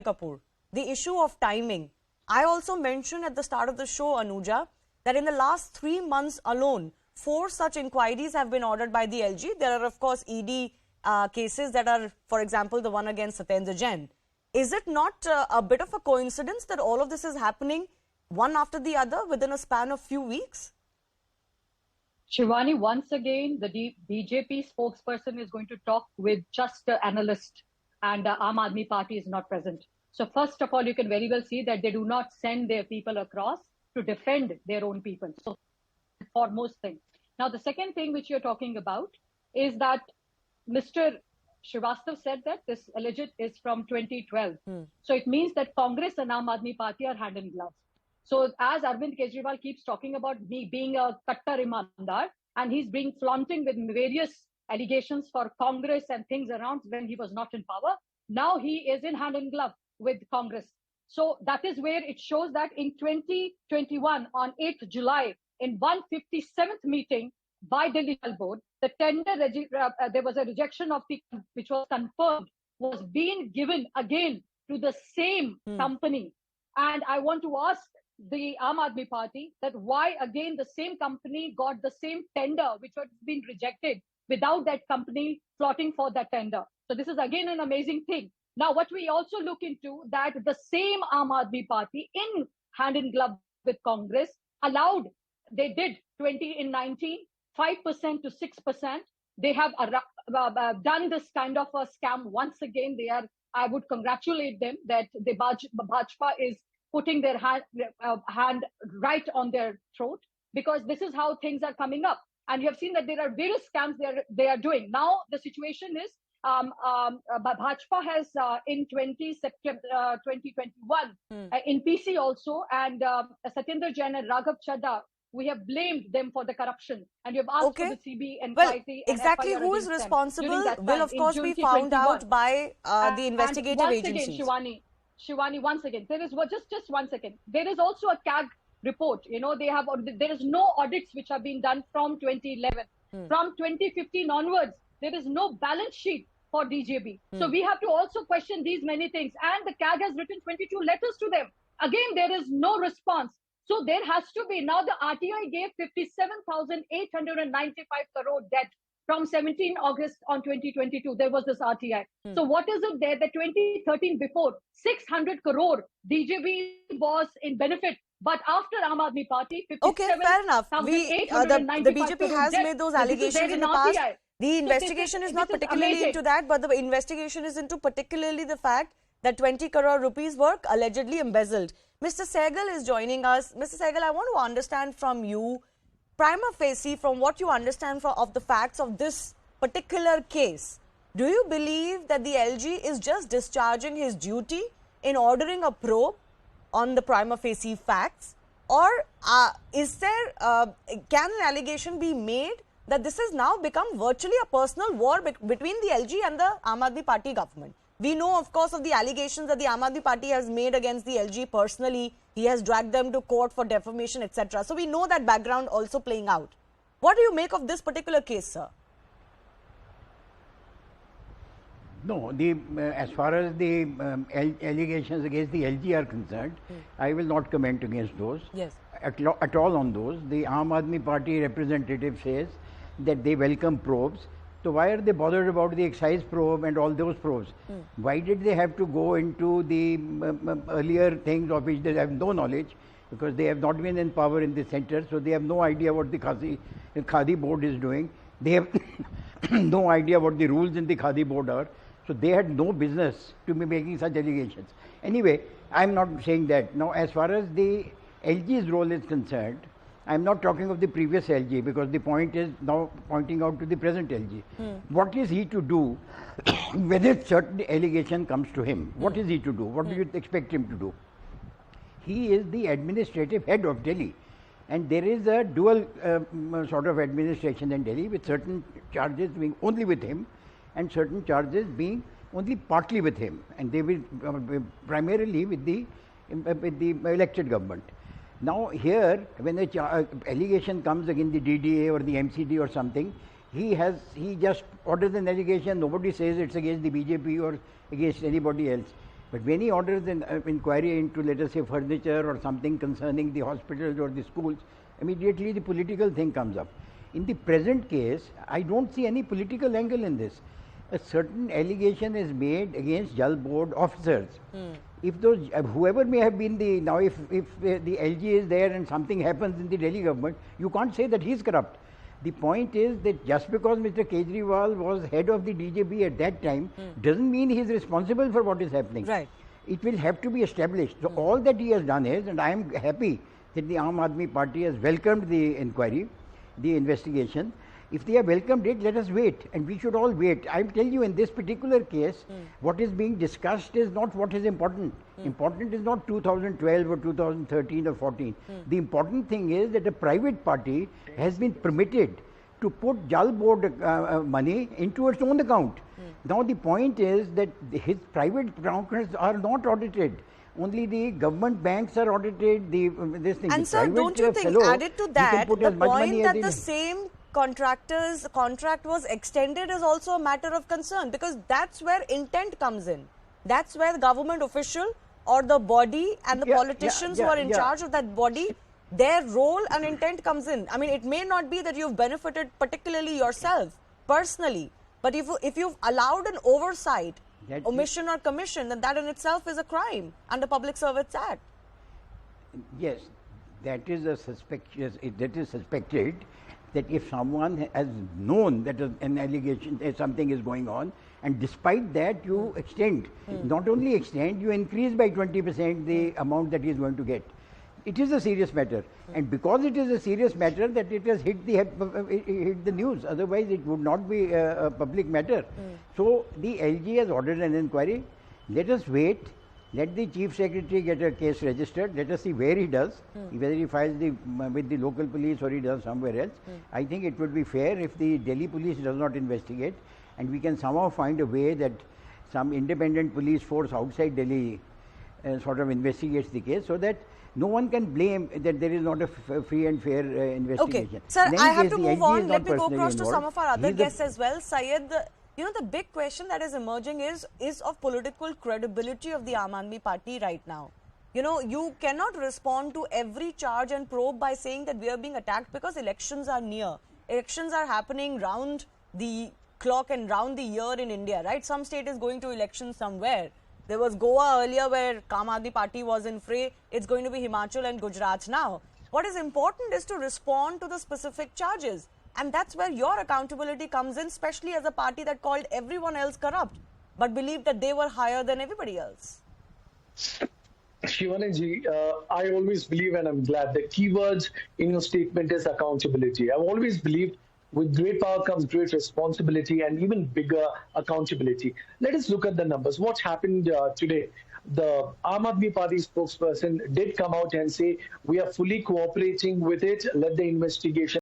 Kapur, the issue of timing. I also mentioned at the start of the show, Anuja, that in the last 3 months alone, 4 such inquiries have been ordered by the LG. There are, of course, ED cases that are, for example, the one against Satyendra Jain. Is it not a bit of a coincidence that all of this is happening one after the other within a span of few weeks? Shivani, once again, the BJP spokesperson is going to talk with just an analyst, and Aam Aadmi Party is not present. So first of all, you can very well see that they do not send their people across to defend their own people. So foremost thing. Now, the second thing which you're talking about is that Mr. Srivastav said that this alleged is from 2012. So it means that Congress and Aam Aadmi Party are hand in glove. So as Arvind Kejriwal keeps talking about me being a Kattar Imandar, and he's being flaunting with various allegations for Congress and things around when he was not in power, now he is in hand in glove with Congress. So that is where it shows that in 2021, on 8th July, in 157th meeting by Delhi Board, the tender, there was a rejection of the, which was confirmed, was being given again to the same company. And I want to ask the Aam Aadmi Party that why again the same company got the same tender which had been rejected without that company plotting for that tender. So this is again an amazing thing. Now, what we also look into that the same Aam Aadmi Party in hand in glove with Congress allowed, they did 20 in 19, 5% to 6%. They have done this kind of a scam once again. They are, I would congratulate them that the Bhajpa is putting their hand right on their throat, because this is how things are coming up. And you have seen that there are various scams they are doing. Now, the situation is Bhajpa has in 20 September 2021 in PC also, and Satyendra Jain and Raghav Chadha, we have blamed them for the corruption, and you have asked for the CB inquiry. Well, exactly who is responsible will of course be found out by the investigative agencies. Shivani, once again, there is just 1 second. There is also a CAG report. You know, there is no audits which have been done from 2011. From 2015 onwards, there is no balance sheet for DJB. So we have to also question these many things. And the CAG has written 22 letters to them. Again, there is no response. So there has to be. Now the RTI gave 57,895 crore debt from 17 August on 2022. There was this RTI. So what is it there? The 2013 before, 600 crore DJB was in benefit. But after Aam Aadmi Party, 57,895 okay, fair enough. The BJP has made those allegations in the past. The investigation is not particularly into that, but the investigation is into particularly the fact that 20 crore rupees were allegedly embezzled. Mr. Saigal is joining us. Mr. Saigal, I want to understand from you, prima facie, from what you understand of the facts of this particular case, do you believe that the LG is just discharging his duty in ordering a probe on the prima facie facts? Or is there, can an allegation be made that this has now become virtually a personal war between the LG and the Aam Aadmi Party government? We know, of course, of the allegations that the Aam Aadmi Party has made against the LG personally. He has dragged them to court for defamation, etc. So we know that background also playing out. What do you make of this particular case, sir? No, as far as the allegations against the LG are concerned, I will not comment against those. Yes. At all on those. The Aam Aadmi Party representative says that they welcome probes. So why are they bothered about the excise probe and all those probes? Why did they have to go into the earlier things of which they have no knowledge? Because they have not been in power in the center, so they have no idea what the Khadi board is doing. They have no idea what the rules in the Khadi board are. So they had no business to be making such allegations. Anyway, I am not saying that. Now, as far as the LG's role is concerned, I am not talking of the previous LG, because the point is now pointing out to the present LG. What is he to do whether certain allegation comes to him? What is he to do? What do you expect him to do? He is the administrative head of Delhi, and there is a dual sort of administration in Delhi, with certain charges being only with him and certain charges being only partly with him, and they will primarily with the elected government. Now here, when an allegation comes against the DDA or the MCD or something, he just orders an allegation. Nobody says it's against the BJP or against anybody else. But when he orders an inquiry into, let us say, furniture or something concerning the hospitals or the schools, immediately the political thing comes up. In the present case, I don't see any political angle in this. A certain allegation is made against Jal Board officers. If those, whoever may have been the, now if the LG is there and something happens in the Delhi government, you can't say that he is corrupt. The point is that just because Mr. Kejriwal was head of the DJP at that time, doesn't mean he is responsible for what is happening. Right. It will have to be established. So all that he has done is, and I am happy that the Aam Aadmi Party has welcomed the inquiry, the investigation. If they have welcomed it, let us wait, and we should all wait. I tell you, in this particular case, what is being discussed is not what is important. Important is not 2012 or 2013 or 14. The important thing is that a private party has been permitted to put Jal Board money into its own account. Now the point is that his private accounts are not audited. Only the government banks are audited. This thing. And sir, don't you think, added to that, the point that the same contract was extended is also a matter of concern, because that's where intent comes in. That's where the government official or the body and the politicians who are in charge of that body, their role and intent comes in. I mean, it may not be that you've benefited particularly yourself, personally, but if you've allowed an oversight, omission or commission, then that in itself is a crime under Public Service Act. Yes, that is a suspected that if someone has known that an allegation, something is going on, and despite that you extend, not only extend, you increase by 20% the amount that he is going to get. It is a serious matter, and because it is a serious matter, that it has hit the news. Otherwise, it would not be a public matter. So the LG has ordered an inquiry. Let us wait. Let the Chief Secretary get a case registered. Let us see where he does, whether he files with the local police or he does somewhere else. I think it would be fair if the Delhi police does not investigate, and we can somehow find a way that some independent police force outside Delhi sort of investigates the case, so that no one can blame that there is not a free and fair investigation. Okay, sir, I have to move on. Let me go across to some of our other guests as well. Syed, you know, the big question that is emerging is of political credibility of the Aam Aadmi Party right now. You know, you cannot respond to every charge and probe by saying that we are being attacked, because elections are near. Elections are happening round the clock and round the year in India, right? Some state is going to elections somewhere. There was Goa earlier where Aam Aadmi Party was in fray. It's going to be Himachal and Gujarat now. What is important is to respond to the specific charges. And that's where your accountability comes in, especially as a party that called everyone else corrupt, but believed that they were higher than everybody else. Shivani ji, I always believe, and I'm glad, the keywords in your statement is accountability. I've always believed with great power comes great responsibility and even bigger accountability. Let us look at the numbers. What happened today? The Aam Aadmi Party spokesperson did come out and say, we are fully cooperating with it. Let the investigation